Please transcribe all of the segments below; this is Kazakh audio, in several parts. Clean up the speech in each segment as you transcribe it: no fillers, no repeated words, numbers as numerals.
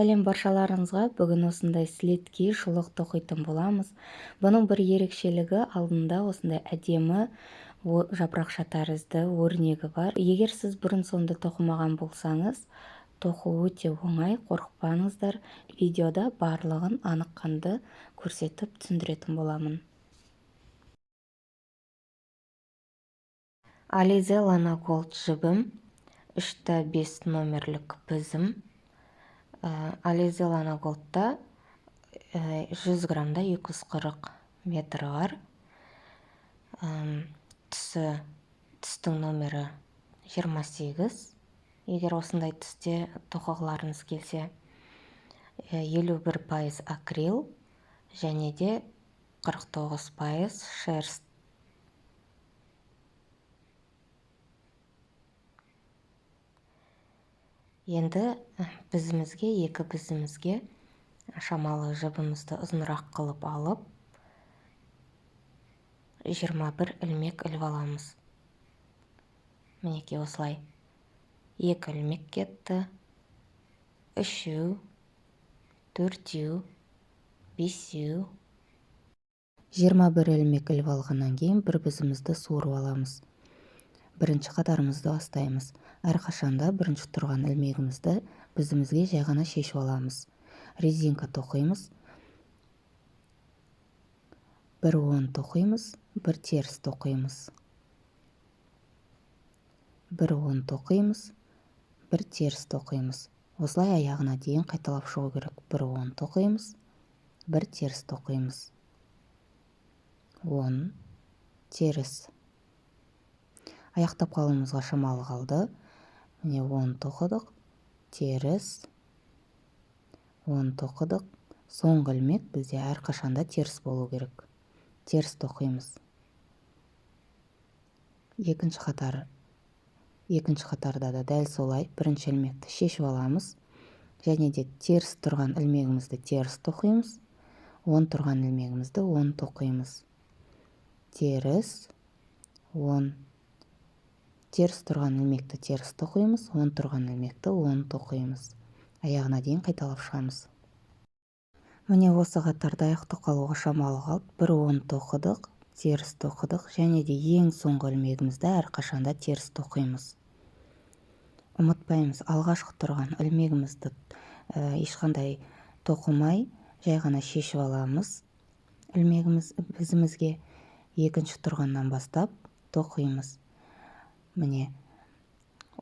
сәлем баршаларыңызға. Бүгін осындай слетки шұлық тоқитын боламыз. Бұның бір ерекшелігі алдында осындай әдемі жапырақша тәрізді өрнегі бар. Егер сіз бұрын сонды тоқымаған болсаңыз, тоқу өте оңай, қорықпаңыздар. Видеода барлығын анық-қанды көрсетіп түсіндіретін боламын. Alize Lana Gold жібім, 3-5 номерлік бізім. Alize Lana Gold'да 100 грамда 240 метр бар. Түстің номері 28. Егер осындай түсте тоқығыларыңыз келсе, 51% акрил және де 49% шерсть. Енді екі бізімізге шамалы жібімізді ұзынырақ қылып алып, 21 ілмек іліп аламыз. Мінеке осылай. 2 ілмек кетті, 3, 4, 5. 21 ілмек іліп алғаннан кейін бір бізімізді суырып аламыз. Бірінші қатарымызды бастаймыз. Әрқашанда бірінші тұрған ілмегімізді бізімізге жай ғана шешіп аламыз. Резинка тоқимыз. Бір оң тоқимыз, бір теріс тоқимыз. Бір оң тоқимыз, бір теріс тоқимыз. Осылай аяғына дейін қайталап шығу керек. Бір оң тоқимыз, бір теріс тоқимыз. Оң, теріс. Аяқтап қалуымызға шамалы қалды. Міне оң тоқыдық, теріс, оң тоқыдық. Соңғы ілмек бізде әрқашанда теріс болу керек. Теріс тоқимыз. Екінші қатарда да дәл солай. Бірінші ілмекті шешіп аламыз. Және де теріс тұрған ілмегімізді теріс тоқимыз. Оң тұрған ілмегімізді оң тоқимыз. Теріс, оң. Теріс тұрған ілмекті теріс тоқимыз, оң тұрған ілмекті оң тоқимыз. Аяғына дейін қайталап шығамыз. Міне осы қатарда аяқ тоқалуға шамалы қалды. Бір оң тоқыдық, теріс тоқыдық, және де ең соңғы ілмегімізді әрқашанда теріс тоқимыз. Ұмытпаймыз, алғашқы тұрған ілмегімізді ешқандай тоқымай, жай ғана шешіп аламыз. Бізімізге екінші тұрғаннан бастап тоқимыз. Міне,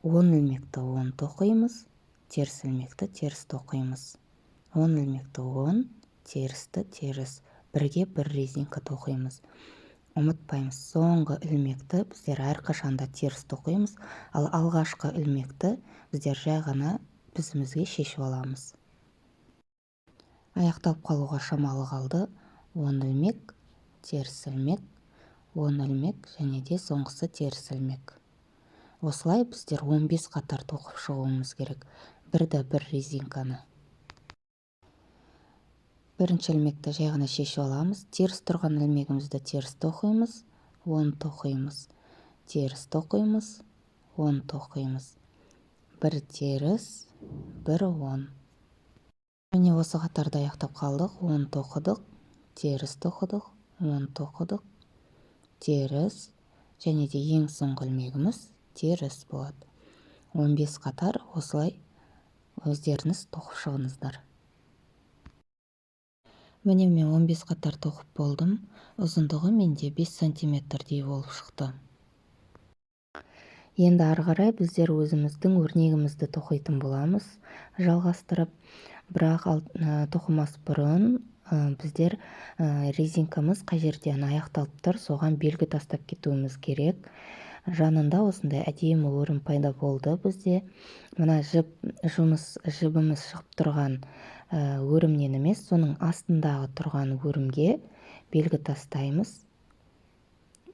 оң ілмекті оң тоқимыз, теріс ілмекті теріс тоқимыз. Оң ілмекті оң, терісті теріс. Бірге бір резинка тоқимыз. Ұмытпаймыз, соңғы ілмекті біздер әрқашанда теріс тоқимыз, ал алғашқы ілмекті біздер жай ғана бізімізге шешіп аламыз. Аяқталып қалуға шамалы қалды. Оң ілмек, теріс ілмек, оң ілмек және де соңғысы теріс ілмек. Осылай біздер 15 қатар тоқып шығуымыз керек. Бір резинканы. Бірінші ілмекті жай ғана шешіп аламыз. Теріс тұрған ілмегімізді теріс тоқимыз, оң тоқимыз. Теріс тоқимыз, оң тоқимыз. Бір теріс, бір оң. Міне осы қатарда аяқтап қалдық. Оң тоқыдық, теріс тоқыдық, оң тоқыдық, теріс, және де ең соңғы ілмегіміз теріс болады. 15 қатар осылай өздеріңіз тоқып шығыңыздар. Міне мен 15 қатар тоқып болдым. Ұзындығы менде 5 сантиметрдей болып шықты. Енді ары қарай біздер өзіміздің өрнегімізді тоқитын боламыз. Жалғастырып, бірақ тоқымас бұрын біздер резинкамыз қай жерден аяқталып тұр, соған белгі тастап кетуіміз керек. Жанында осындай әдемі өрім пайда болды бізде. Мына жібіміз шығып тұрған өрімнен емес, соның астындағы тұрған өрімге белгі тастаймыз.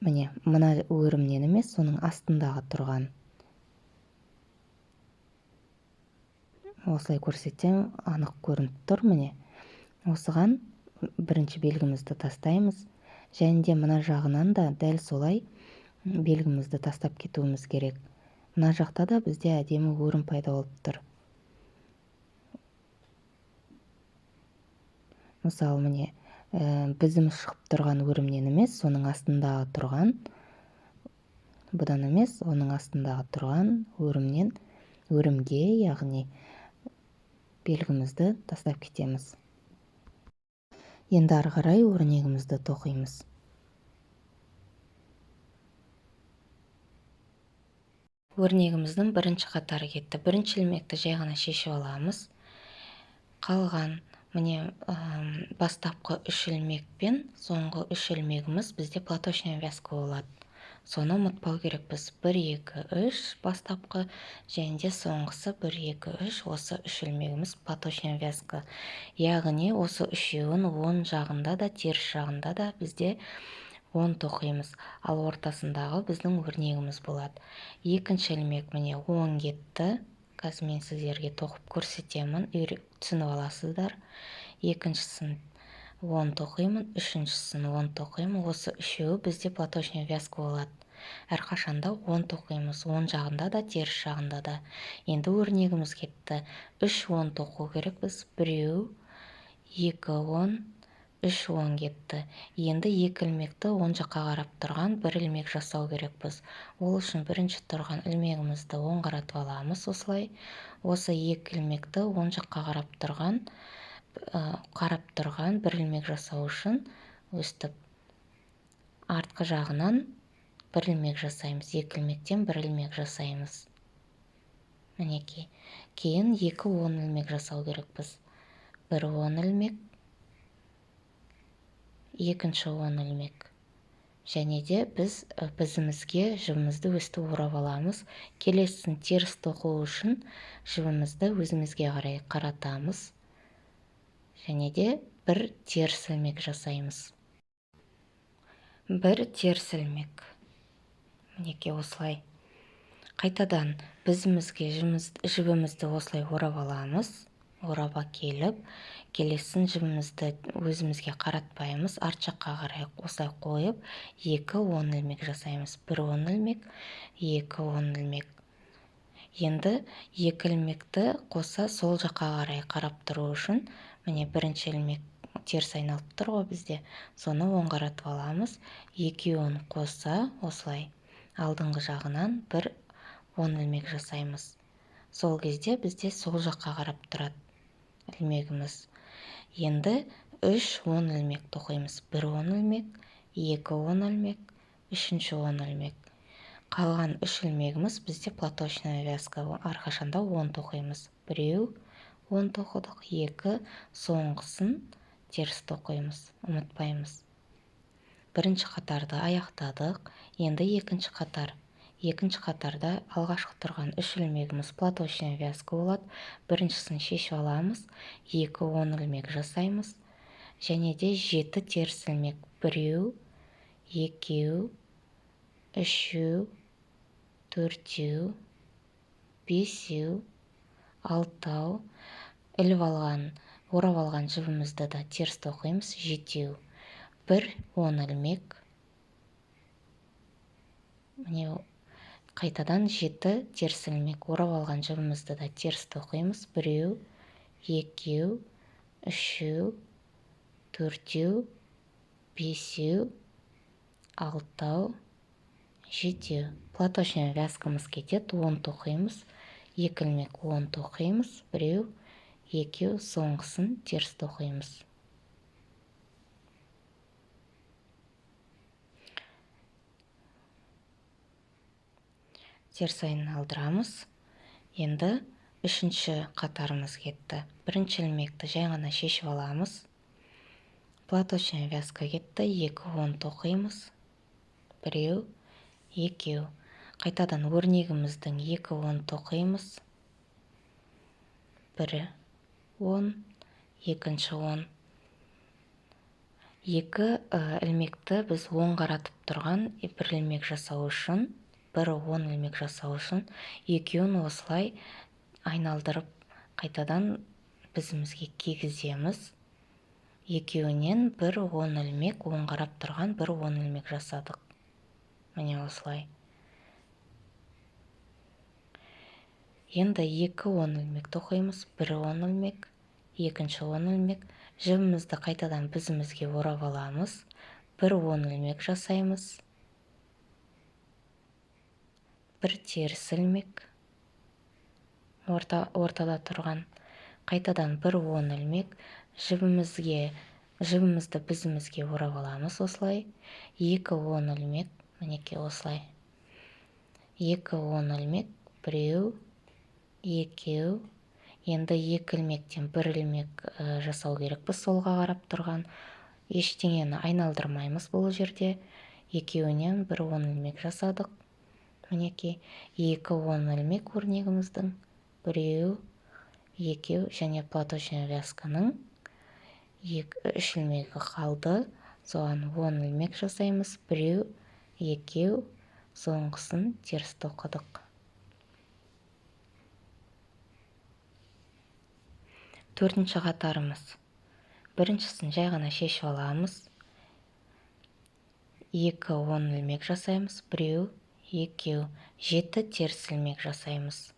Міне, мына өрімнен емес, соның астындағы тұрған. Осылай көрсетсем, анық көрініп тұр, міне. Осыған бірінші белгімізді тастаймыз. Және де мына жағынан да дәл солай белгімізді тастап кетуіміз керек. Мына жақта да бізде әдемі өрім пайда болып тұр. Мысалы, міне, бізіміз шығып тұрған өрімнен емес, соның астындағы тұрған, бұдан емес, оның астындағы тұрған өрімге, яғни белгімізді тастап кетеміз. Енді ары қарай өрнегімізді тоқимыз. Өрнегіміздің бірінші қатары кетті. Бірінші ілмекті жай ғана шешіп аламыз. Қалған міне бастапқы 3 ілмек пен соңғы 3 ілмегіміз бізде платочная вязка болады. Соны ұмытпау керекпіз. 1, 2, 3 бастапқы және де соңғысы 1, 2, 3 осы 3 ілмегіміз платочная вязка. Яғни осы үшеуін оң жағында да теріс жағында да бізде 10 тоқимыз, ал ортасындағы біздің өрнегіміз болады. Екінші ілмек міне 10 кетті. Қазір мен сіздерге тоқып көрсетемін, түсініп аласыздар. Екіншісін 10 тоқимын, үшіншісін 10 тоқимын. Осы үшеуі бізде платочная вязка болады. Әрқашанда 10 тоқимыз, оң жағында да, теріс жағында да. Енді өрнегіміз кетті. 3 10 тоқу керек біз. 1, 2 10, 3 10 кетті. Енді 2 ілмекті оң жаққа қарап тұрған 1 ілмек жасау керекпіз. Ол үшін бірінші тұрған ілмегімізді оң қаратып аламыз осылай. Осы 2 ілмекті оң жаққа қарап тұрған 1 ілмек жасау үшін өстіп артқы жағынан 1 ілмек жасаймыз. 2 ілмектен 1 ілмек жасаймыз. Мінекей. Кейін 2 10 ілмек жасау керекпіз. 1 10 ілмек, екінші 10 ілмек. Және де біз бізімізге жібімізді өстіп орап аламыз. Келесісін теріс тоқу үшін жібімізді өзімізге қарай қаратамыз. Және де 1 теріс ілмек жасаймыз. 1 теріс ілмек. Мінекей осылай. Қайтадан бізімізге жібімізді осылай орап аламыз. Орап келіп, келесін жібімізді өзімізге қаратпаймыз. Арт жаққа қарай осылай қойып, 2 10 ілмек жасаймыз. 1 10 ілмек, 2 10 ілмек. Енді 2 ілмекті қоса сол жаққа қарай қарап тұру үшін, міне бірінші ілмек теріс айналып тұр ғой бізде. Соны оң қаратып аламыз. 2-10 қоса осылай алдыңғы жағынан 1 10 ілмек жасаймыз. Сол кезде бізде сол жаққа қарап тұрады ілмегіміз. Енді 3 10 ілмек тоқимыз. 1 10 ілмек, 2 10 ілмек, үшінші 10 ілмек. Қалған 3 ілмегіміз бізде платочная вязка. Әрқашанда 10 тоқимыз. 1 10 тоқыдық, 2 соңғысын теріс тоқимыз. Ұмытпаймыз. Бірінші қатарды аяқтадық. Енді екінші қатар. Екінші қатарда алғашқы тұрған 3 ілмегіміз платочная вязка болады. Біріншісін шешіп аламыз. 2 10 ілмек жасаймыз. Және де 7 теріс ілмек. 1 2 3 4 5 6 іліп алған, орап алған жібімізді да теріс тоқимыз. 7 1 10 ілмек. Міне қайтадан 7 теріс ілмек. Орап алған жібімізді да теріс тоқимыз. 1 2 3 4 5 6 7. Платочная вязкамыз кетеді. 10 тоқимыз. 2 ілмек 10 тоқимыз. 1 2 соңғысын теріс тоқимыз. Теріс айналдырамыз. Енді үшінші қатарымыз кетті. Бірінші ілмекті жай ғана шешіп аламыз. Платочная вязка кетті. 2 10 тоқимыз. 1 2. Қайтадан өрнегіміздің 2 10 тоқимыз. 1 10, екінші 10. 2 ілмекті біз оң қаратып тұрған 1 ілмек жасау үшін, 1 10 ілмек жасау үшін, екеуін осылай айналдырып қайтадан бізімізге кигіземіз. Екеуінен 1 10 ілмек, оң қарап тұрған 1 10 ілмек жасадық. Міне осылай. Енді 2 10 ілмек тоқимыз. 1 10 ілмек, екінші 10 ілмек, Жібімізді қайтадан бізімізге орап аламыз. Бір 10 ілмек жасаймыз. Бір теріс ілмек. Ортада тұрған. Қайтадан бір 10 ілмек. Жібімізді бізімізге орап аламыз осылай. 2 10 ілмек. Мінекей осылай. 2 10 ілмек. Біреу, екеу. Енді 2 ілмектен 1 ілмек жасау керекпіз солға қарап тұрған. Ештеңені айналдырмаймыз бұл жерде. Екеуінен 1 10 ілмек жасадық. Мінекей 2 10 ілмек өрнегіміздің. Біреу, екеу және платочная вязканың 3 ілмегі қалды. Соған 10 ілмек жасаймыз. Біреу, екеу, соңғысын теріс тоқыдық. Төртінші қатарымыз. Біріншісін жай ғана шешіп аламыз. 2 10 ілмек жасаймыз. Біреу, екеу, 7 теріс ілмек жасаймыз.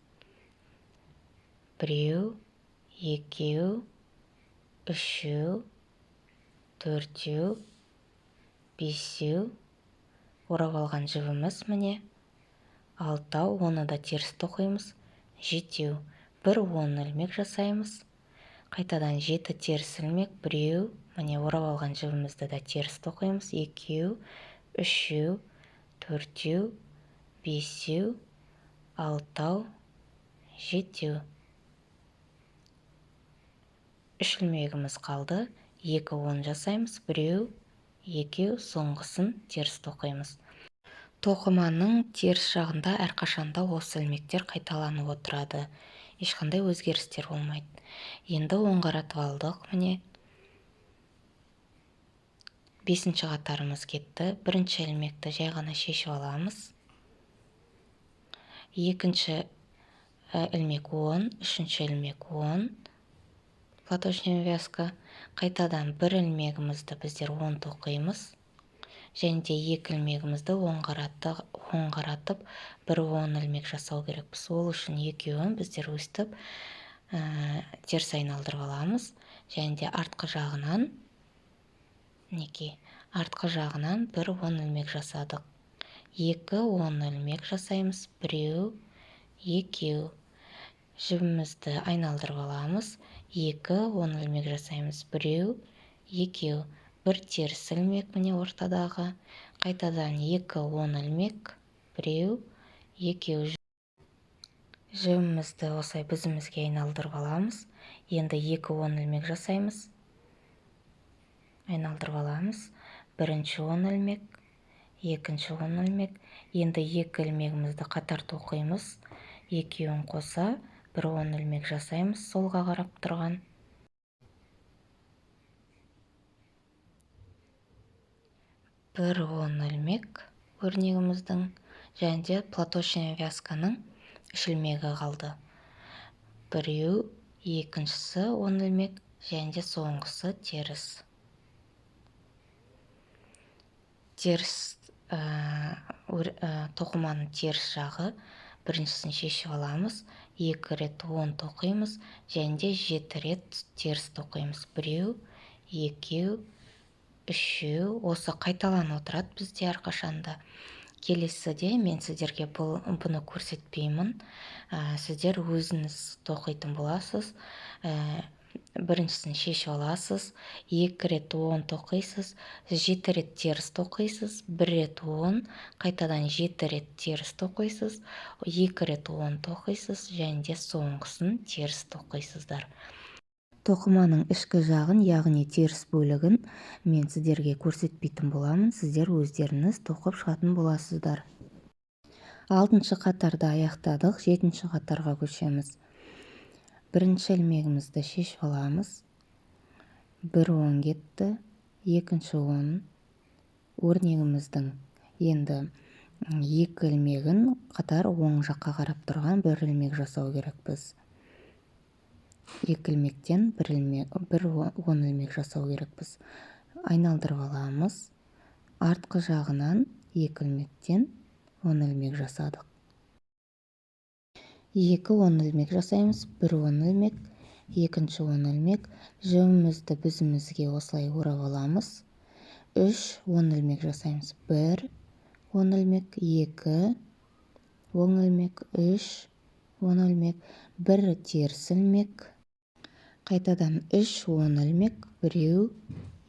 Біреу, екеу, үшеу, төртеу, бесеу. Орап алған жібіміз міне. 6, оны да теріс тоқимыз. 7, 1 10 ілмек жасаймыз. Қайтадан 7 теріс ілмек. Біреу, міне орап алған жібімізді да теріс тоқимыз. 2, 3, 4, 5, 6, 7. 3 ілмегіміз қалды. 2 10 жасаймыз. Біреу, екеу, соңғысын теріс тоқимыз. Тоқыманың теріс жағында әрқашанда осы ілмектер қайталанып отырады. Ешқандай өзгерістер болмайды. Енді оңғаратып алдық, міне. 5-ші қатарымыз кетті. 1-ші ілмекті жай ғана шешіп аламыз. 2-ші ілмек 10, 3-ші ілмек 10. Платочная вязка. Қайтадан 1 ілмегімізді біздер 10 тоқимыз. Және де 2 ілмегімізді оңғаратып 1 10 ілмек жасау керекпіз. Ол үшін екеуін біздер өстіп теріс айналдырып аламыз. Және де артқы жағынан 1 10 ілмек жасадық. 2 10 ілмек жасаймыз. Біреу, екеу. Жібімізді айналдырып аламыз. 2 10 ілмек жасаймыз. Біреу, екеу. 1 теріс ілмек міне ортадағы. Қайтадан 2 10 ілмек. Біреу, екеу. Жібімізді осылай бізімізге айналдырып аламыз. Енді 2 10 ілмек жасаймыз. Айналдырып аламыз. 1-ші 10 ілмек, 2-ші 10 ілмек. Енді 2 ілмегімізді қатар тоқимыз. Екеуін қоса 1 10 ілмек жасаймыз солға қарап тұрған. 1 10 ілмек өрнегіміздің. Және де платочная вязканың 3 ілмегі қалды. Біреу, екіншісі 10 ілмек және де соңғысы теріс. Тоқыманың теріс жағы. Біріншісін шешіп аламыз. 2 рет 10 тоқимыз. Және де 7 рет теріс тоқимыз. Біреу, екеу, үшеу. Осы қайталанып отырады бізде әрқашанда. Келесіде мен сіздерге бұны көрсетпеймін. Сіздер өзіңіз тоқитын боласыз. Біріншісін шешіп аласыз. 2 рет 10 тоқисыз. 7 рет теріс тоқисыз. 1 рет 10, қайтадан 7 рет теріс тоқисыз. 2 рет 10 тоқисыз. Және де соңғысын теріс тоқисыздар. Тоқыманың ішкі жағын, яғни теріс бөлігін мен сіздерге көрсетпейтін боламын. Сіздер өздеріңіз тоқып шығатын боласыздар. 6-ші қатарды аяқтадық. 7-ші қатарға көшеміз. 1-ші ілмегімізді шешіп аламыз. 1 10 кетті. 2-ші 10. Өрнегіміздің енді 2 ілмегін қатар оң жаққа қарап тұрған 1 ілмек жасау керекпіз. 2 ілмектен 1 10 ілмек жасау керекпіз. Айналдырып аламыз. Артқы жағынан 2 ілмектен 10 ілмек жасадық. 2 10 ілмек жасаймыз. 1 10 ілмек екінші 10 ілмек. Жібімізді бізімізге осылай орап аламыз. 3 10 ілмек жасаймыз. 1 10 ілмек, 2 10 ілмек, 3 10 ілмек, 1 теріс ілмек. Қайтадан 3 10 ілмек, 1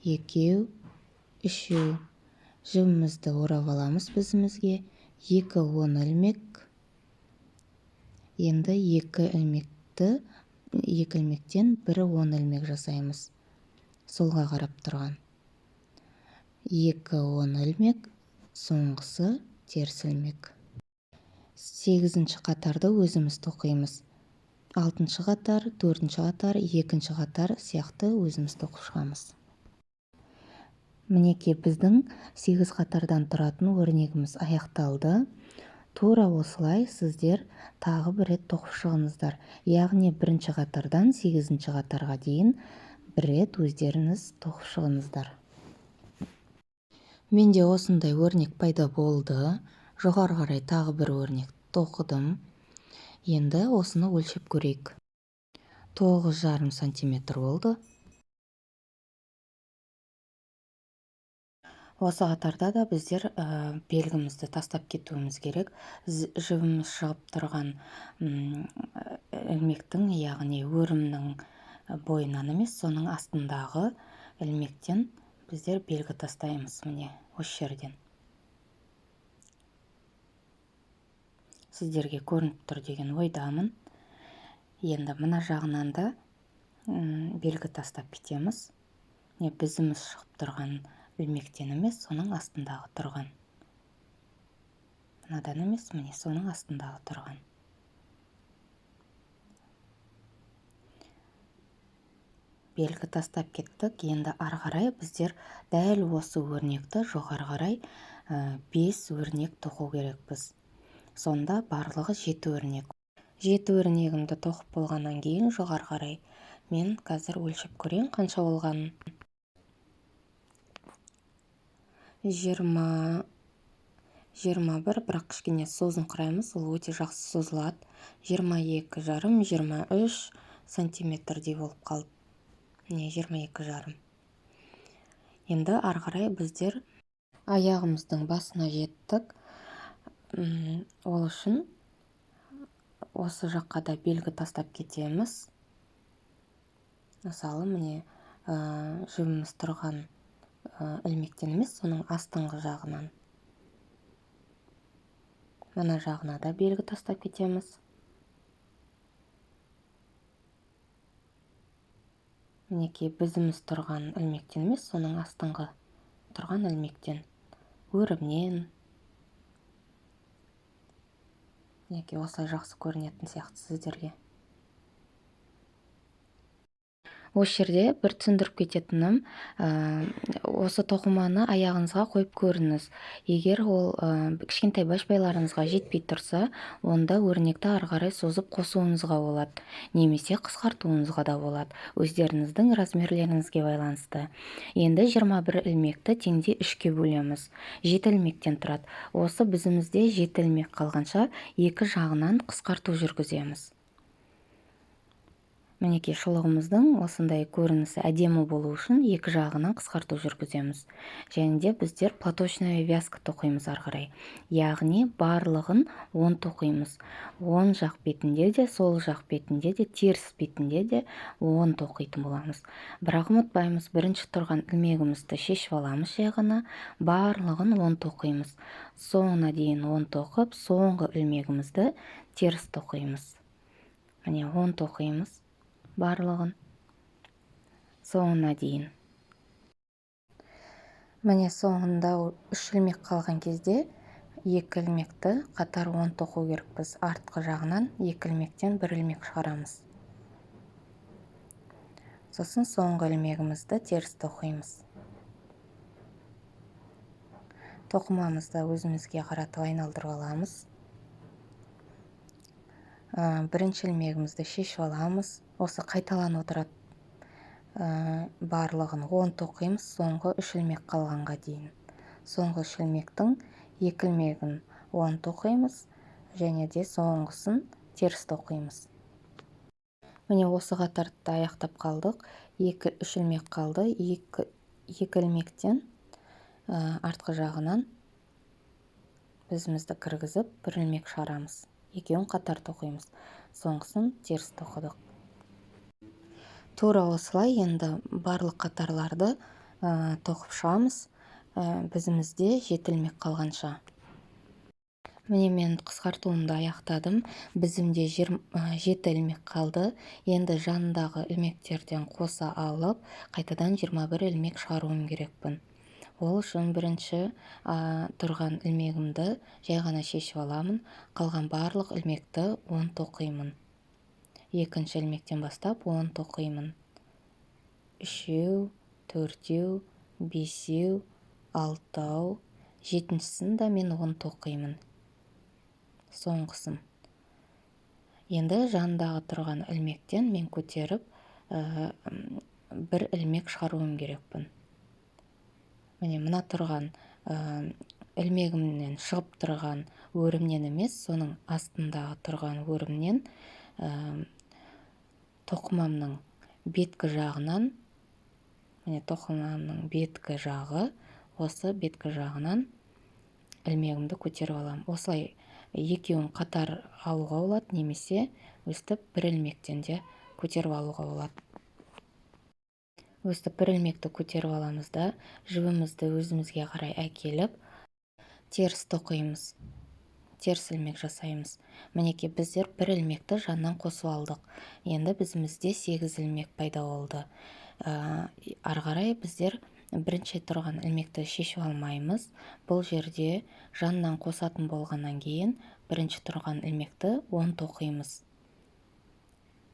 2 3. Жібімізді орап аламыз бізімізге. 2 10 ілмек. Енді 2 ілмектен 1 10 ілмек жасаймыз. Солға қарап тұрған. 2 10 ілмек, соңғысы теріс ілмек. 8-ші қатарды өзіміз тоқимыз. 6-ші қатар, 4-ші қатар, 2-ші қатар сияқты өзіміз тоқып шығамыз. Мінекей біздің 8 қатардан тұратын өрнегіміз аяқталды. Тура осылай сіздер тағы бір рет тоқып шығыңыздар. Яғни 1-ші қатардан 8-ші қатарға дейін бір рет өздеріңіз тоқып шығыңыздар. Менде осындай өрнек пайда болды. Жоғары қарай тағы бір өрнек тоқыдым. Енді осыны өлшеп көрейік. 9,5 сантиметр болды. Осы қатарда да біздер белгімізді тастап кетуіміз керек. Жібіміз шығып тұрған ілмектің, яғни өрімнің бойынан емес, соның астындағы ілмектен біздер белгі тастаймыз. Міне, осы жерден. Сіздерге көрініп тұр деген ойдамын. Енді мына жағынан да белгі тастап кетеміз. Бізіміз шығып тұрған ілмектен емес, соның астындағы тұрған. Мынадан емес, міне соның астындағы тұрған. Белгі тастап кеттік. Енді ары қарай біздер дәл осы өрнекті жоғары қарай 5 өрнек тоқу керекпіз. Сонда барлығы 7 өрнек. 7 өрнегімді тоқып болғаннан кейін жоғары қарай мен қазір өлшеп көрейін қанша болғанын. 20 21, бірақ кішкене созыңқыраймыз, ол өте жақсы созылады. 22,5 23 сантиметрдей болып қалды. Не, 22,5. Енді ары қарай біздер аяғымыздың басына жеттік. Ол үшін осы жаққа да белгі тастап кетеміз. Мысалы, міне жібіміз тұрған ілмектен емес, соның астыңғы жағынан. Мына жағына да белгі тастап кетеміз. Мінекей бізіміз тұрған ілмектен емес, соның астыңғы тұрған ілмектен, өрімнен. Мінекей осылай жақсы көрінетін сияқты сіздерге. Осы жерде бір түсіндіріп кететінім, осы тоқыманы аяғыңызға қойып көріңіз. Егер ол кішкентай башпайларыңызға жетпей тұрса, онда өрнекті ары қарай созып қосуыңызға болады, немесе қысқартуыңызға да болады. Өздеріңіздің размерлеріңізге байланысты. Енді 21 ілмекті теңде 3-ке бөлеміз. 7 ілмектен тұрады. Осы бізімізде 7 ілмек қалғанша екі жағынан қысқарту жүргіземіз. Мінекей шұлығымыздың осындай көрінісі әдемі болу үшін екі жағынан қысқарту жүргіземіз. Және де біздер платочная вязка тоқимыз ары қарай. Яғни барлығын 10 тоқимыз. Оң жақ бетінде де, сол жақ бетінде де, теріс бетінде де 10 тоқитын боламыз. Бірақ ұмытпаймыз, бірінші тұрған ілмегімізді шешіп аламыз жағына, барлығын 10 тоқимыз. Соңына дейін 10 тоқып, соңғы ілмегімізді теріс тоқимыз. Міне 10 тоқимыз. Барлығын соңына дейін. Міне соңында 3 ілмек қалған кезде 2 ілмекті қатар 10 тоқу керекпіз. Артқы жағынан 2 ілмектен 1 ілмек шығарамыз. Сосын соңғы ілмегімізді теріс тоқимыз. Тоқымамызды өзімізге қаратып айналдырып аламыз. Бірінші ілмегімізді шешіп аламыз. Осы қайталанып отырады. Барлығын 10 тоқимыз, соңғы 3 ілмек қалғанға дейін. Соңғы 3 ілмектің 2 ілмегін 10 тоқимыз, және де соңғысын теріс тоқимыз. Міне осы қатарды аяқтап қалдық. 2-3 ілмек қалды. 2 ілмектен артқы жағынан бізімізді кіргізіп, 1 ілмек шығарамыз. Екеуін қатар тоқимыз. Соңғысын теріс тоқыдық. Тура осылай енді барлық қатарларды тоқып шығамыз. Бізімізде 7 ілмек қалғанша. Міне мен қысқартуымды аяқтадым. Бізімде 7 ілмек қалды. Енді жанындағы ілмектерден қоса алып, қайтадан 21 ілмек шығаруым керекпін. Ол үшін бірінші тұрған ілмегімді жай ғана шешіп аламын. Қалған барлық ілмекті 10 тоқимын. Екінші ілмектен бастап 10 тоқимын. 3, 4, 5, 6, жетіншісін да мен 10 тоқимын. Соңғысын. Енді жанындағы тұрған ілмектен мен көтеріп 1 ілмек шығаруым керекпін. Міне мына тұрған ілмегімнен шығып тұрған өрімнен емес, соның астындағы тұрған өрімнен тоқымамның беткі жағынан, міне тоқымамның беткі жағы, осы беткі жағынан ілмегімді көтеріп алам. Осылай екеуін қатар алуға болады, немесе өстіп 1 ілмектен де көтеріп алуға болады. Өстіп 1 ілмекті көтеріп аламыз да, жібімізді өзімізге қарай әкеліп, теріс тоқимыз. Теріс ілмек жасаймыз. Мінеке біздер 1 ілмекті жаннан қосып алдық. Енді бізімізде 8 ілмек пайда болды. Ары қарай біздер бірінші тұрған ілмекті шешіп алмаймыз. Бұл жерде жаннан қосатын болғаннан кейін бірінші тұрған ілмекті 10 тоқимыз.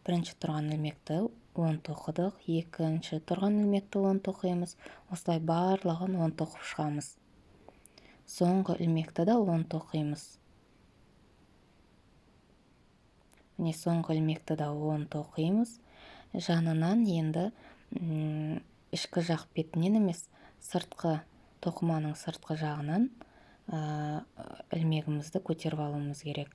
Бірінші тұрған ілмекті 10 тоқыдық, екінші тұрған ілмекті 10 тоқимыз. Осылай барлығын 10 тоқып шығамыз. Соңғы ілмекті де 10 тоқимыз. Міне соңғы ілмекті де 10 тоқимыз. Жанынан енді ішкі жақ бетінен емес, сыртқы тоқыманың сыртқы жағынан ілмегімізді көтеріп алуымыз керек.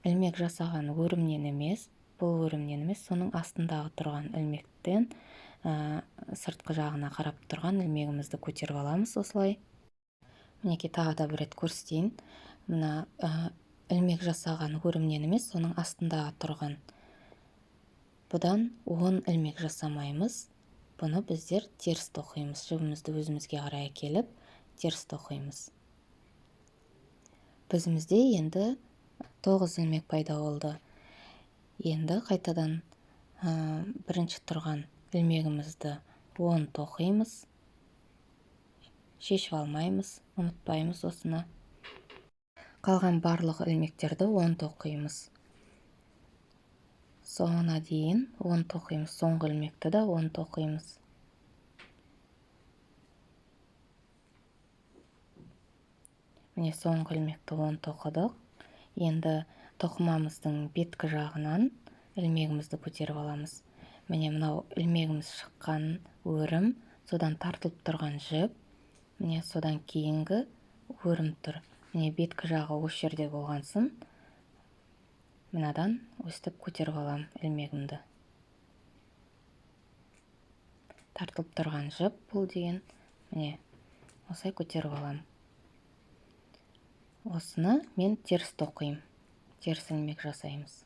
Ілмек жасаған өрімнен емес, бұл өрімнен емес, соның астындағы тұрған ілмектен сыртқы жағына қарап тұрған ілмегімізді көтеріп аламыз осылай. Мінеке тағы да бір рет көрсетейін. Мына ілмек жасаған өрімнен емес, соның астындағы тұрған. Бұдан 10 ілмек жасамаймыз. Бұны біздер теріс тоқимыз. Жібімізді өзімізге қарай әкеліп, теріс тоқимыз. Бізімізде енді 9 ілмек пайда болды. Енді қайтадан бірінші тұрған ілмегімізді 10 тоқимыз. Шешіп алмаймыз, ұмытпаймыз осыны. Қалған барлық ілмектерді 10 тоқимыз. Соңына дейін 10 тоқимыз. Соңғы ілмекті де 10 тоқимыз. Міне соңғы ілмекті 10 тоқыдық. Енді тоқымамыздың беткі жағынан ілмегімізді көтеріп аламыз. Міне мынау ілмегіміз шыққан өрім, содан тартылып тұрған жіп, міне содан кейінгі өрім тұр. Міне беткі жағы осы жерде болғансын, мынадан өстіп көтеріп алам ілмегімді. Тартылып тұрған жіп бұл деген, міне осылай көтеріп алам. Осыны мен теріс тоқимын. Теріс ілмек жасаймыз.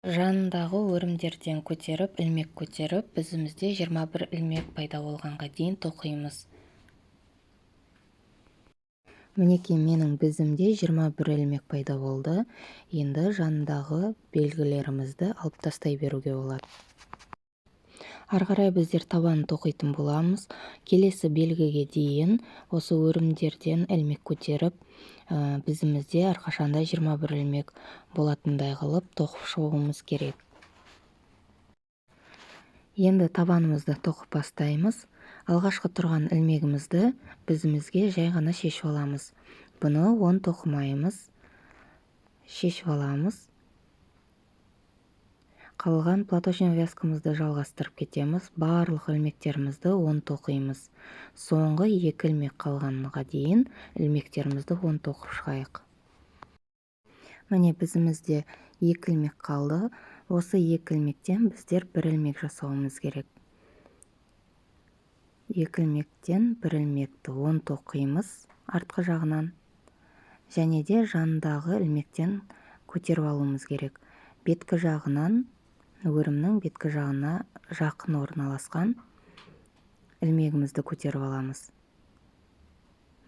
Жанындағы өрімдерден көтеріп, ілмек көтеріп, бізімізде 21 ілмек пайда болғанға дейін тоқимыз. Мінеке менің бізімде 21 ілмек пайда болды. Енді жанындағы белгілерімізді алып тастай беруге болады. Ары қарай біздер табанын тоқитын боламыз. Келесі белгіге дейін осы өрімдерден ілмек көтеріп, бізімізде әрқашанда 21 ілмек болатындай қылып тоқып шығуымыз керек. Енді табанымызды тоқып бастаймыз. Алғашқы тұрған ілмегімізді бізімізге жай ғана шешіп аламыз. Бұны 10 тоқымаймыз. Шешіп аламыз. Қалған платочный вязкамызды жалғастырып кетеміз. Барлық ілмектерімізді 10 тоқимыз. Соңғы 2 ілмек қалғанға дейін ілмектерімізді 10 тоқып шығайық. Міне бізімізде 2 ілмек қалды. Осы 2 ілмектен біздер 1 ілмек жасауымыз керек. 2 ілмектен 1 ілмекті 10 тоқимыз артқы жағынан, және де жанындағы ілмектен көтеріп алуымыз керек. Беткі жағынан, өрімнің беткі жағына жақын орналасқан ілмегімізді көтеріп аламыз.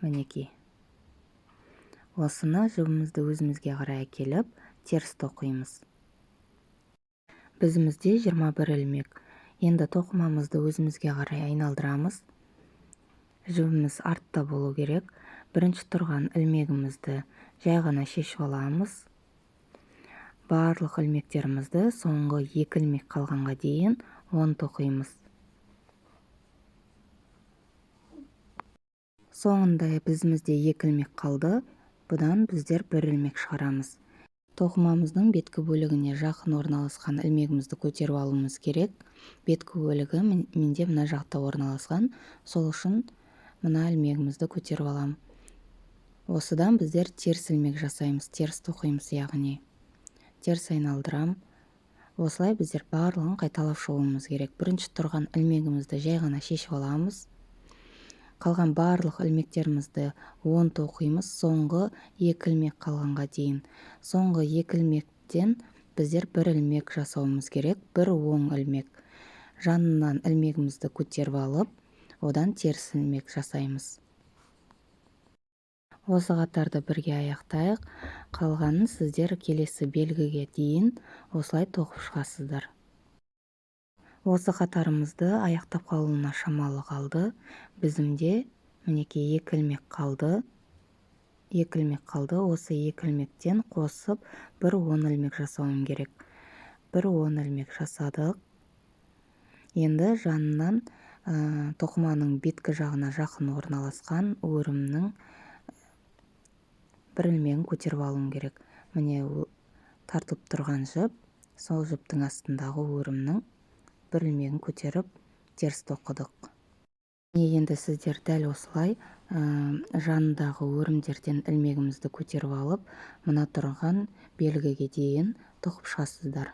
Мінекей. Осыны жібімізді өзімізге қарай әкеліп, теріс тоқимыз. Бізде 21 ілмек. Енді тоқымамызды өзімізге қарай айналдырамыз. Жібіміз артта болу керек. Бірінші тұрған ілмегімізді жай ғана шешіп аламыз. Барлық ілмектерімізді соңғы 2 ілмек қалғанға дейін 10 тоқимыз. Соңында бізде 2 ілмек қалды. Бұдан біздер 1 ілмек шығарамыз. Тоқымамыздың беткі бөлігіне жақын орналасқан ілмегімізді көтеріп алуымыз керек. Беткі бөлігі менде мына жақта орналасқан. Сол үшін мына ілмегімізді көтеріп алам. Осыдан біздер теріс ілмек жасаймыз, теріс тоқимыз, яғни. Теріс айналдырам. Осылай біздер барлығын қайталап шығуымыз керек. Бірінші тұрған ілмегімізді жай ғана шешіп аламыз. Қалған барлық ілмектерімізді 10 тоқимыз, соңғы 2 ілмек қалғанға дейін. Соңғы 2 ілмектен біздер 1 ілмек жасауымыз керек, 1 оң ілмек. Жанынан ілмегімізді көтеріп алып, одан теріс ілмек жасаймыз. Осы қатарды бірге аяқтайық. Қалғанын сіздер келесі белгіге дейін осылай тоқып шығасыздар. Осы қатарымызды аяқтап қалуына шамалы қалды. Бізде мінекей 2 ілмек қалды. 2 ілмек қалды. Осы 2 ілмектен қосып 1 10 ілмек жасауым керек. 1 10 ілмек жасадық. Енді жанынан тоқыманың беткі жағына жақын орналасқан өрімнің 1 ілмегін көтеріп алуым керек. Міне тартылып тұрған жіп, сол жіптің астындағы өрімнің 1 ілмегін көтеріп теріс тоқыдық. Енді сіздер дәл осылай жанындағы өрімдерден ілмегімізді көтеріп алып, мына тұрған белгіге дейін тоқып шығасыздар.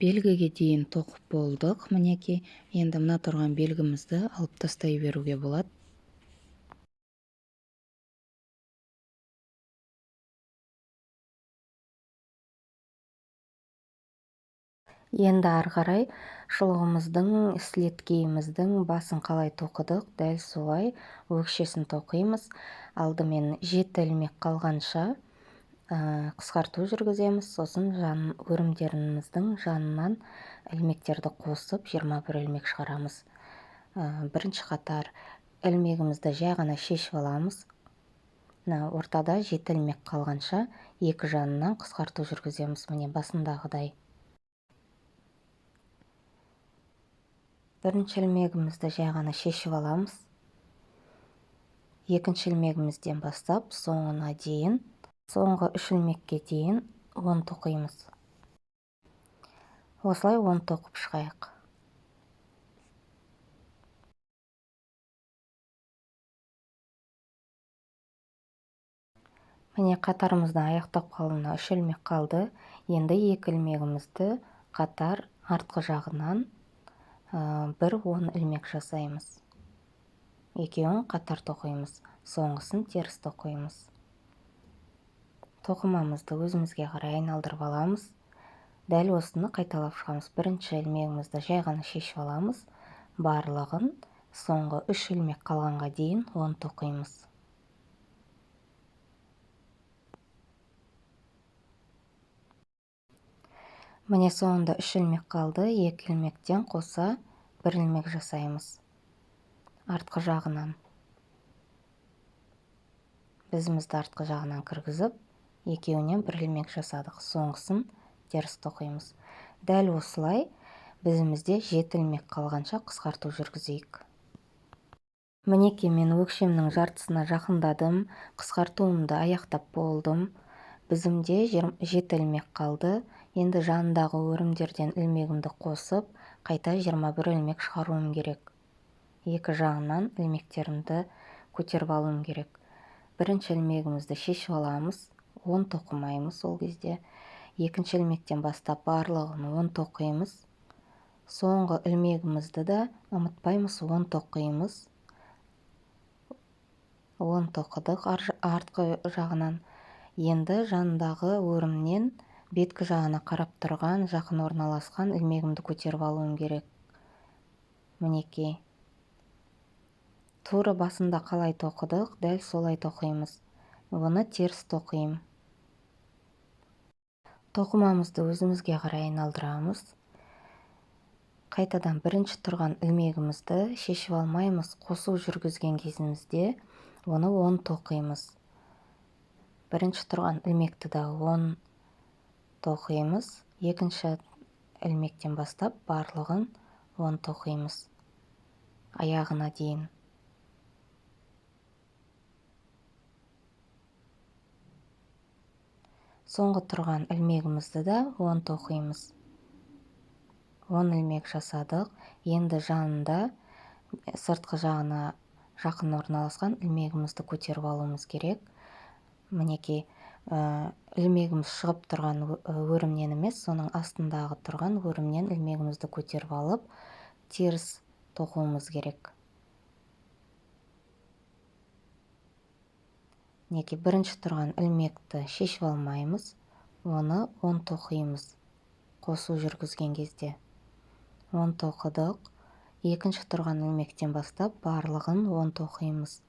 Белгіге дейін тоқып болдық. Мінекей, енді мына тұрған белгімізді алып тастай беруге болады. Енді ары қарай шұлығымыздың, сілеткейіміздің басын қалай тоқыдық, дәл солай өкшесін тоқимыз. Алдымен 7 ілмек қалғанша қысқарту жүргіземіз. Сосын өрімдеріміздің жанынан ілмектерді қосып 21 ілмек шығарамыз. Бірінші қатар ілмегімізді жай ғана шешіп аламыз. Ортада 7 ілмек қалғанша екі жанынан қысқарту жүргіземіз. Міне басындағыдай. Бірінші ілмегімізді жай ғана шешіп аламыз. Екінші ілмегімізден бастап соңына дейін, соңғы 3 ілмекке дейін 10 тоқимыз. Осылай 10 тоқып шығайық. Міне қатарымыздан аяқтап қалуына 3 ілмек қалды. Енді 2 ілмегімізді қатар артқы жағынан 1 10 ілмек жасаймыз. Екеуін қатар тоқимыз, соңғысын теріс тоқимыз. Тоқымамызды өзімізге қарай айналдырып аламыз. Дәл осыны қайталап шығамыз. Бірінші ілмегімізді жай ғана шешіп аламыз. Барлығын соңғы 3 ілмек қалғанға дейін 10 тоқимыз. Міне соңында 3 ілмек қалды. 2 ілмектен қоса 1 ілмек жасаймыз. Артқы жағынан. Бізімізді артқы жағынан кіргізіп, екеуінен 1 ілмек жасадық. Соңғысын теріс тоқимыз. Дәл осылай бізімізде 7 ілмек қалғанша қысқарту жүргізейік. Мінекей мен өкшемнің жартысына жақындадым. Қысқартуымды аяқтап болдым. Бізімде 7 ілмек қалды. Енді жанындағы өрімдерден ілмегімді қосып, қайта 21 ілмек шығаруым керек. Екі жағынан ілмектерімді көтеріп алуым керек. Бірінші ілмегімізді шешіп аламыз. 10 тоқымаймыз ол кезде. екінші ілмектен бастап барлығын 10 тоқимыз. Соңғы ілмегімізді да ұмытпаймыз, 10 тоқимыз. 10 тоқыдық артқы жағынан. Енді жанындағы өрімнен беткі жағына қарап тұрған, жақын орналасқан ілмегімді көтеріп алуым керек. Мінекей. Тура басында қалай тоқыдық, дәл солай тоқимыз. Оны теріс тоқимын. Тоқымамызды өзімізге қарай айналдырамыз. Қайтадан бірінші тұрған ілмегімізді шешіп алмаймыз. Қосу жүргізген кезімізде оны 10 тоқимыз. Бірінші тұрған ілмекті де 10 тоқимыз. Екінші ілмектен бастап барлығын 10 тоқимыз. Аяғына дейін. Соңғы тұрған ілмегімізді де 10 тоқимыз. 10 ілмек жасадық. Енді жанында сыртқы жағына жақын орналасқан ілмегімізді көтеріп алуымыз керек. Мінекей, ілмегіміз шығып тұрған өрімнен емес, соның астындағы тұрған өрімнен ілмегімізді көтеріп алып, теріс тоқуымыз керек. Мінекей, бірінші тұрған ілмекті шешіп алмаймыз, оны 10 тоқимыз. Қосу жүргізген кезде 10 тоқыдық. Екінші тұрған ілмектен бастап барлығын 10 тоқимыз.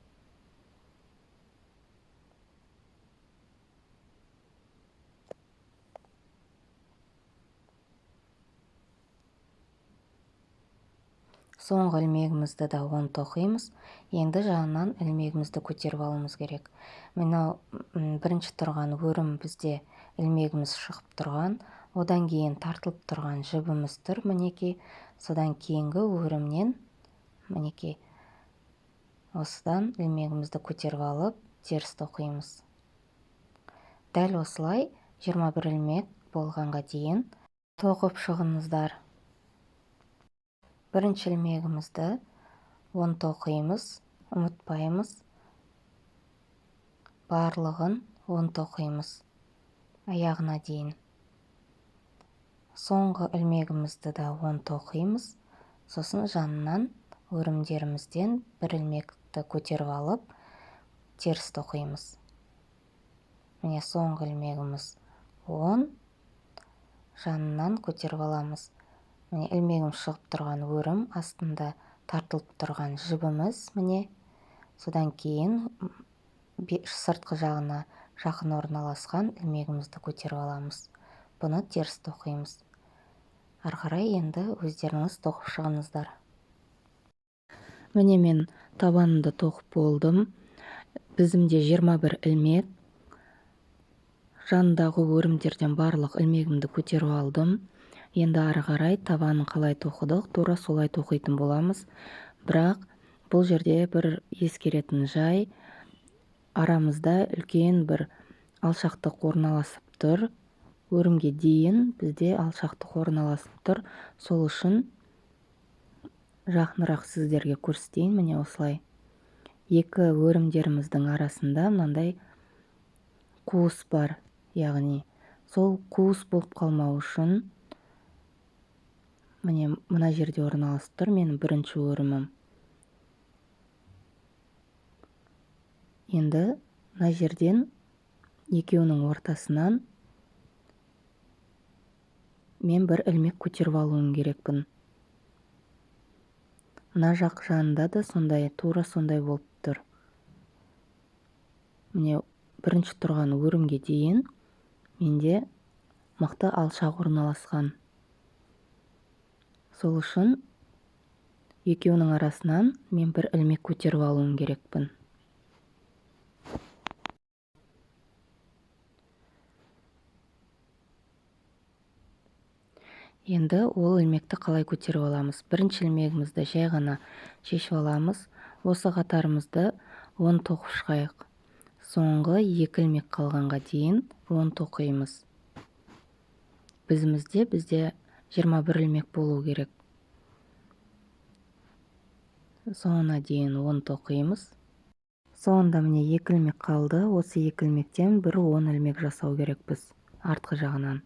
Соңғы ілмегімізді де 10 тоқимыз. Енді жанынан ілмегімізді көтеріп алуымыз керек. Мынау бірінші тұрған өрім бізде ілмегіміз шығып тұрған, одан кейін тартылып тұрған жібіміз тұр, мінекей. Содан кейінгі өрімнен, мінекей, осыдан ілмегімізді көтеріп алып, теріс тоқимыз. Дәл осылай 21 ілмек болғанға дейін тоқып шығыңыздар. Бірінші ілмегімізді 10 тоқимыз, ұмытпаймыз. Барлығын 10 тоқимыз. Аяғына дейін. Соңғы ілмегімізді де 10 тоқимыз. Сосын жанынан өрімдерімізден бір ілмекті көтеріп алып, теріс тоқимыз. Міне соңғы ілмегіміз 10, жанынан көтеріп аламыз. Міне ілмегім шығып тұрған өрім, астында тартылып тұрған жібіміз, міне. Содан кейін сыртқы жағына жақын орналасқан ілмегімізді көтеріп аламыз. Бұны теріс тоқимыз. Арқарай енді өздеріңіз тоқып шығыңыздар. Міне мен табанымды тоқып болдым. Біздімде 21 ілмек. Жанындағы өрімдерден барлық ілмегімді көтеріп алдым. Енді ары қарай табанын қалай тоқыдық, тура солай тоқитын боламыз. Бірақ бұл жерде бір ескеретін жай, арамызда үлкен бір алшақтық орналасып тұр. Өрімге дейін бізде алшақтық орналасып тұр. Сол үшін жақынырақ сіздерге көрсетейін. Міне осылай. Екі өрімдеріміздің арасында мынандай қуыс бар. Яғни сол қуыс болып қалмау үшін міне мына жерде орналасып тұр менің бірінші өрімім. Енді мына жерден екеуінің ортасынан мен бір ілмек көтеріп алуым керекпін. Мына жақ жанында да сондай, тура сондай болып тұр. Міне бірінші тұрған өрімге дейін менде мықты алшақ орналасқан. Сол үшін екеуінің арасынан мен бір ілмек көтеріп алуым керекпін. Енді ол ілмекті қалай көтеріп аламыз? Бірінші ілмегімізді жай ғана шешіп аламыз. Осы қатарымызды 10 тоқып шығайық. Соңғы 2 ілмек қалғанға дейін 10 тоқимыз. Бізде 21 ілмек болу керек. Соңына дейін 10 тоқимыз. Соңында міне 2 ілмек қалды. Осы 2 ілмектен бір 10 ілмек жасау керек біз артқы жағынан.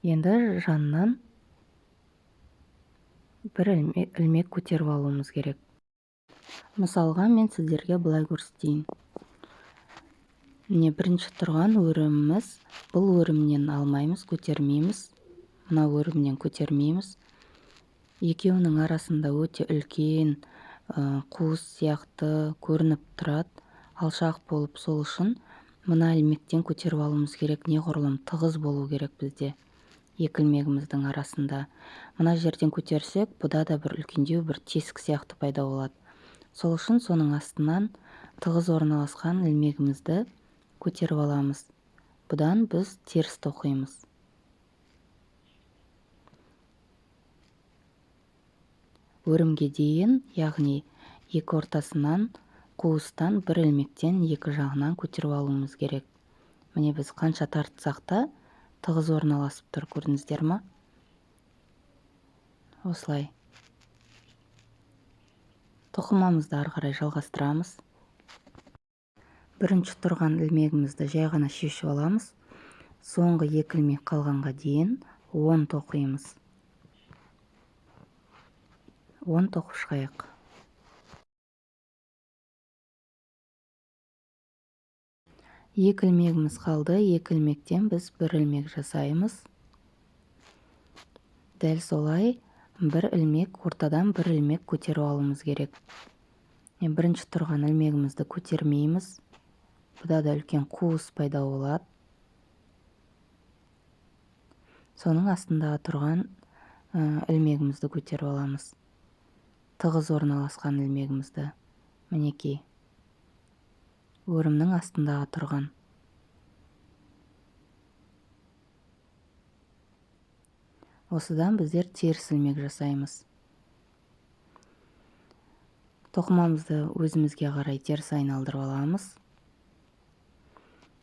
Енді жанынан бір ілмек көтеріп алуымыз керек. Мысалға мен сіздерге былай көрсетейін. Міне бірінші тұрған өріміміз, бұл өрімнен алмаймыз, көтермейміз. Мына өрімнен көтермейміз. Екеуінің арасында өте үлкен қуыс сияқты көрініп тұрады, алшақ болып, сол үшін мына ілмектен көтеріп алуымыз керек. Неғұрлым тығыз болу керек бізде екі ілмегіміздің арасында. Мына жерден көтерсек, бұда да бір үлкендеу, бір тесік сияқты пайда болады. Сол үшін соның астынан тығыз орналасқан ілмегімізді көтеріп аламыз. Бұдан біз теріс тоқимыз. Өрімге дейін, яғни екі ортасынан, қуыстан бір ілмектен екі жағынан көтеріп алуымыз керек. Міне біз қанша тартсақ та тығыз орналасып тұр, көрдіңіздер ме? Осылай. Тоқымамызды ары қарай жалғастырамыз. Бірінші тұрған ілмегімізді жай ғана шешіп аламыз. Соңғы екі ілмек қалғанға дейін 10 тоқимыз. 10 тоқып шығайық. Екі ілмегіміз қалды. Екі ілмектен біз бір ілмек жасаймыз. Дәл солай бір ілмек, ортадан бір ілмек көтеріп алуымыз керек. Бірінші тұрған ілмегімізді көтермейміз. Бұда да үлкен қуыс пайда болады. Соның астындағы тұрған ілмегімізді көтеріп аламыз. Тығыз орналасқан ілмегімізді. Мінекей. Өрімнің астындағы тұрған. Осыдан біздер теріс ілмек жасаймыз. Тоқымамызды өзімізге қарай теріс айналдырып аламыз.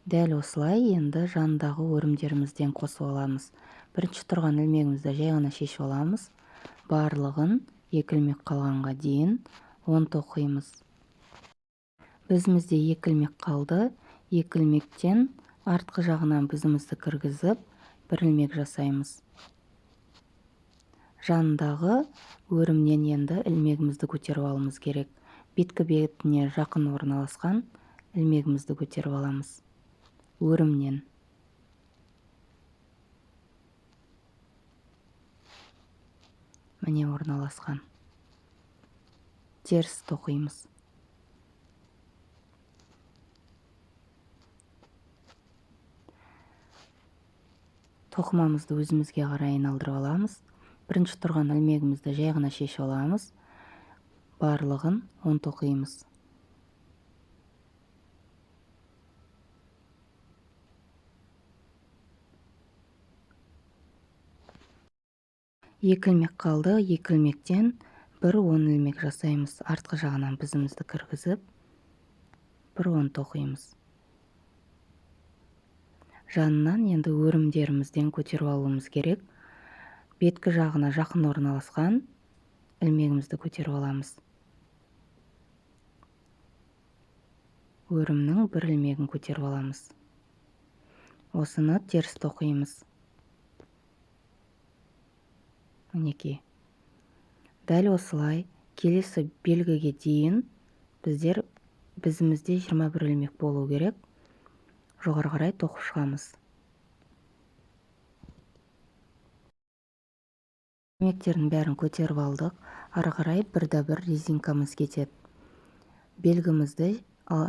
Дәл осылай енді жанындағы өрімдерімізден қосып аламыз. Бірінші тұрған ілмегімізді жай ғана шешіп аламыз. Барлығын екі ілмек қалғанға дейін 10 тоқимыз. Бізде екі ілмек қалды. Екі ілмектен артқы жағынан бізімізді кіргізіп, бір ілмек жасаймыз. Жанындағы өрімнен енді ілмегімізді көтеріп алуымыз керек. Беткі бетіне жақын орналасқан ілмегімізді көтеріп аламыз. Өрімнен. Міне орналасқан. Теріс тоқимыз. Тоқымамызды өзімізге қарай айналдырып аламыз. Бірінші тұрған ілмегімізді жай ғана шешіп аламыз. Барлығын 10 тоқимыз. Екі ілмек қалды. Екі ілмектен бір 10 ілмек жасаймыз. Артқы жағынан бізімізді кіргізіп, бір 10 тоқимыз. Жанынан енді өрімдерімізден көтеріп алуымыз керек. Беткі жағына жақын орналасқан ілмегімізді көтеріп аламыз. Өрімнің бір ілмегін көтеріп аламыз. Осыны теріс тоқимыз. Мінекей. Дәл осылай келесі белгіге дейін бізімізде 21 ілмек болу керек. Жоғары қарай тоқып шығамыз. Ілмектердің бәрін көтеріп алдық. Ары қарай бір резинкамыз кетеді. Белгімізді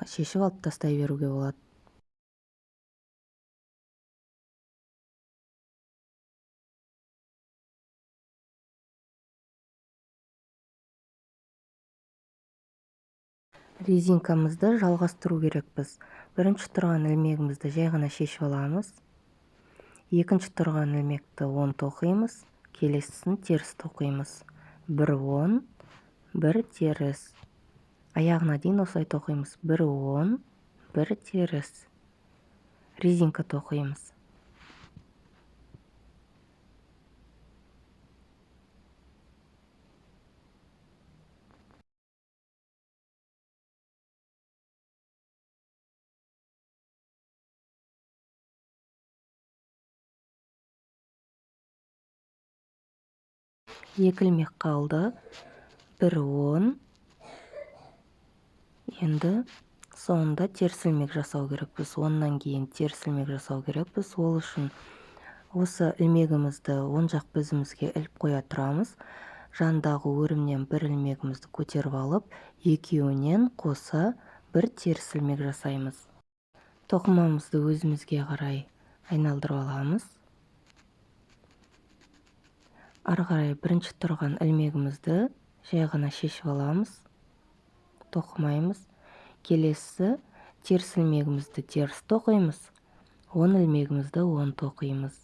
шешіп алып тастай беруге болады. Резинкамызды жалғастыру керекпіз. Бірінші тұрған ілмегімізді жай ғана шешіп аламыз. Екінші тұрған ілмекті 10 тоқимыз. Келесісін теріс тоқимыз. Бір 10, бір теріс. Аяғына дейін осылай тоқимыз. Бір 10, бір теріс. Резинка тоқимыз. 2 ilmek kaldı. 1 10. Енді соңында теріс ilmek жасау керекпіз. 10-нан кейін теріс ilmek жасау керекпіз. Ол үшін осы ilmегімізді оң жақ бізімізге іліп қоя тұрамыз. Жандағы өрімнен 1 ilmегімізді көтеріп алып, екеуінен қоса 1 теріс ilmek жасаймыз. Тоқымамызды өзімізге қарай айналдырып аламыз. Ары қарай бірінші тұрған ilmегімізді жай ғана шешіп аламыз. Тоқымаймыз. Келесі теріс ilmегімізді теріс тоқимыз. 10 ilmегімізді 10 тоқимыз.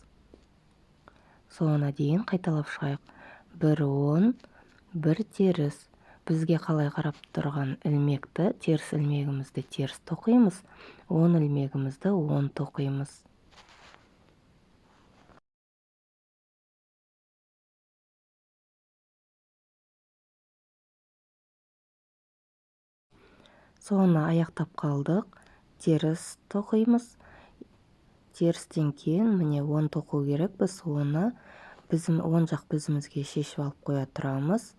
Соңына дейін қайталап шығайық. 1 10, 1 теріс. Бізге қалай қарап тұрған ilmекті, теріс ilmегімізді теріс тоқимыз. 10 ilmегімізді 10 тоқимыз. Соңына аяқтап қалдық. Теріс тоқимыз. Терістен кейін міне 10 тоқу керек. Біз оны оң жақ бізімізге шешіп алып қоя тұрамыз.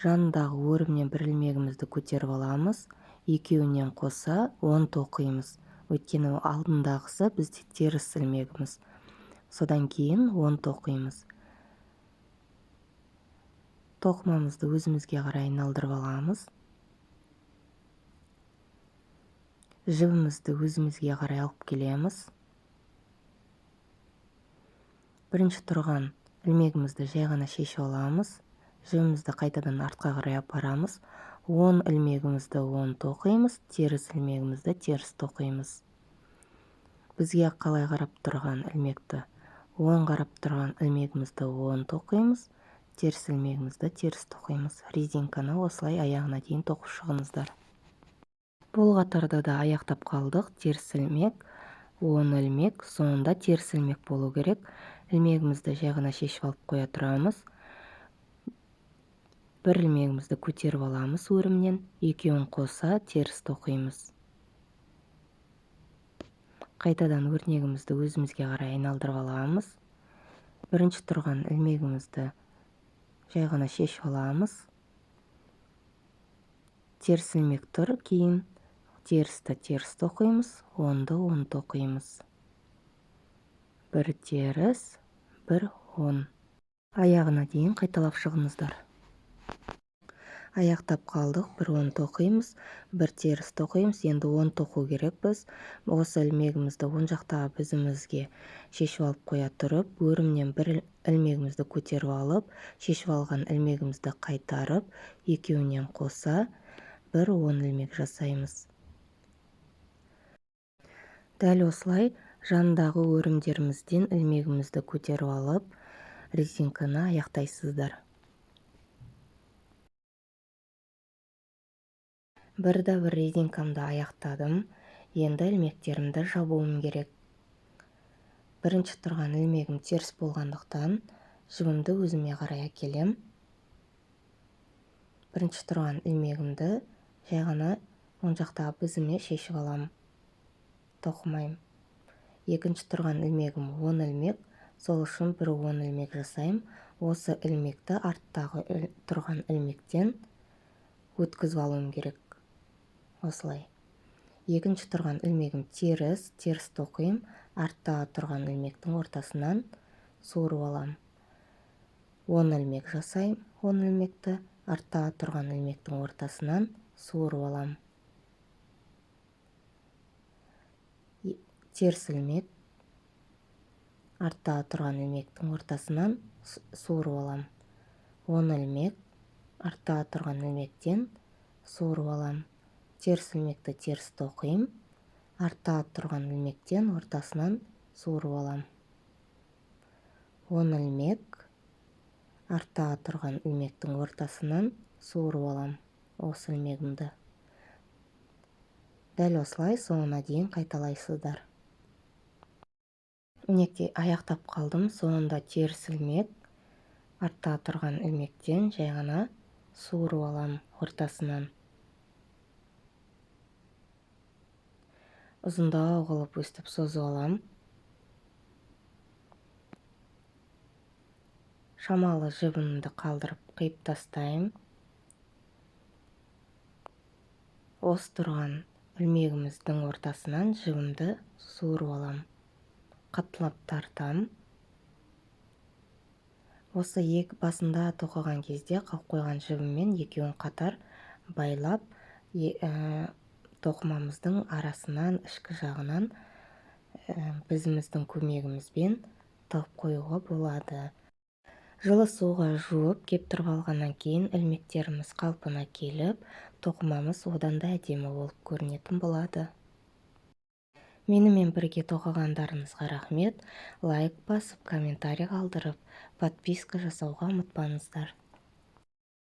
Жанындағы өрімнен 1 ilmегімізді көтеріп аламыз. Екеуінен қоса 10 тоқимыз. Өйткені алдындағысы бізде теріс ilmегіміз. Содан кейін 10 тоқимыз. Тоқымамызды өзімізге қарай айналдырып аламыз. Жібімізді өзімізге қарай алып келеміз. Бірінші тұрған ilmегімізді жай ғана шешіп аламыз. Жібімізді қайтадан артқа қарай апарамыз. 10 ilmегімізді 10 тоқимыз, теріс ilmегімізді теріс тоқимыз. Бізге қалай қарап тұрған ilmекті 10 қарап тұрған ilmегімізді 10 тоқимыз, теріс ilmегімізді теріс тоқимыз. Резинканы осылай аяғына дейін тоқып шығыңыздар. Бұл қатарды да аяқтап қалдық. Теріс ilmek, 10 ilmek, соңында теріс ilmek болу керек. Ilmегімізді жай ғана шешіп алып қоя тұрамыз. 1 ilmегімізді көтеріп аламыз өрімнен, екеуін қоса теріс тоқимыз. Қайтадан өрнегімізді өзімізге қарай айналдырып аламыз. Бірінші тұрған ilmегімізді жай ғана шешіп аламыз. Теріс ilmek тұр, кейін терісті теріс тоқимыз, 10-ды 10 тоқимыз. 1 теріс, 1 10. Аяғына дейін қайталап шығыңыздар. Аяқтап қалдық. 1 10 тоқимыз, 1 теріс тоқимыз. Енді 10 тоқу керек біз. Осы ilmегімізді оң жақтағы бізімізге шешіп алып қоя тұрып, өрімнен 1 ilmегімізді көтеріп алып, шешіп алған ilmегімізді қайтарып, екеуінен қоса 1 10 ilmek жасаймыз. Дәл осылай жанындағы өрімдерімізден ilmегімізді көтеріп алып, резинканы аяқтайсыздар. Бір резинкамды аяқтадым. Енді ilmekтерімді жабуым керек. Бірінші тұрған ilmегім теріс болғандықтан жібімді өзіме қарай әкелем. Бірінші тұрған ilmегімді жай ғана оң жақтағы бізіме шешіп алам. Тоқымайым. Екінші тұрған ilmегім 10 ilmek, сол үшін 1 10 ilmek жасайым. Осы ilmekті арттағы тұрған ilmектен өткізіп алуым керек. Осылай. Екінші тұрған ilmегім теріс тоқим, арттағы тұрған ilmектің ортасынан суырып алам. 10 ilmek жасайым, 10 ilmekті арттағы тұрған ilmектің ортасынан суырып алам. Теріс ilmek, арттағы тұрған ilmектің ортасынан суырып алам. 10 ilmek, арттағы тұрған ilmектен суырып алам. Теріс ilmekті теріс тоқим, арттағы тұрған ilmектен ортасынан суырып алам. 10 ilmek, арттағы тұрған ilmектің ортасынан суырып алам. Осы ilmегімді. Дәл осылай соңына дейін қайталайсыздар. Мінекей аяқтап қалдым. Соңында теріс ilmek, арттағы тұрған ilmектен жай ғана суырып алам ортасынан. Ұзындау қылып өстіп созып алам. шамалы жібімді қалдырып қиып тастаймын. Осы тұрған ілмегіміздің ортасынан жібімді суырып аламын. Қаттылап тартам. Осы басында тоқыған кезде қалып қойған жібіммен екеуін қатар байлап, тоқымамыздың арасынан, ішкі жағынан бізіміздің көмегімізбен тығып қоюға болады. Жылы суға жуып кептіріп алғаннан кейін ілмектеріміз қалпына келіп, тоқымамыз одан да әдемі болып көрінетін болады. Менімен бірге тоқығандарыңызға рахмет. Лайк басып, комментарий қалдырып, подписка жасауға ұмытпаңыздар.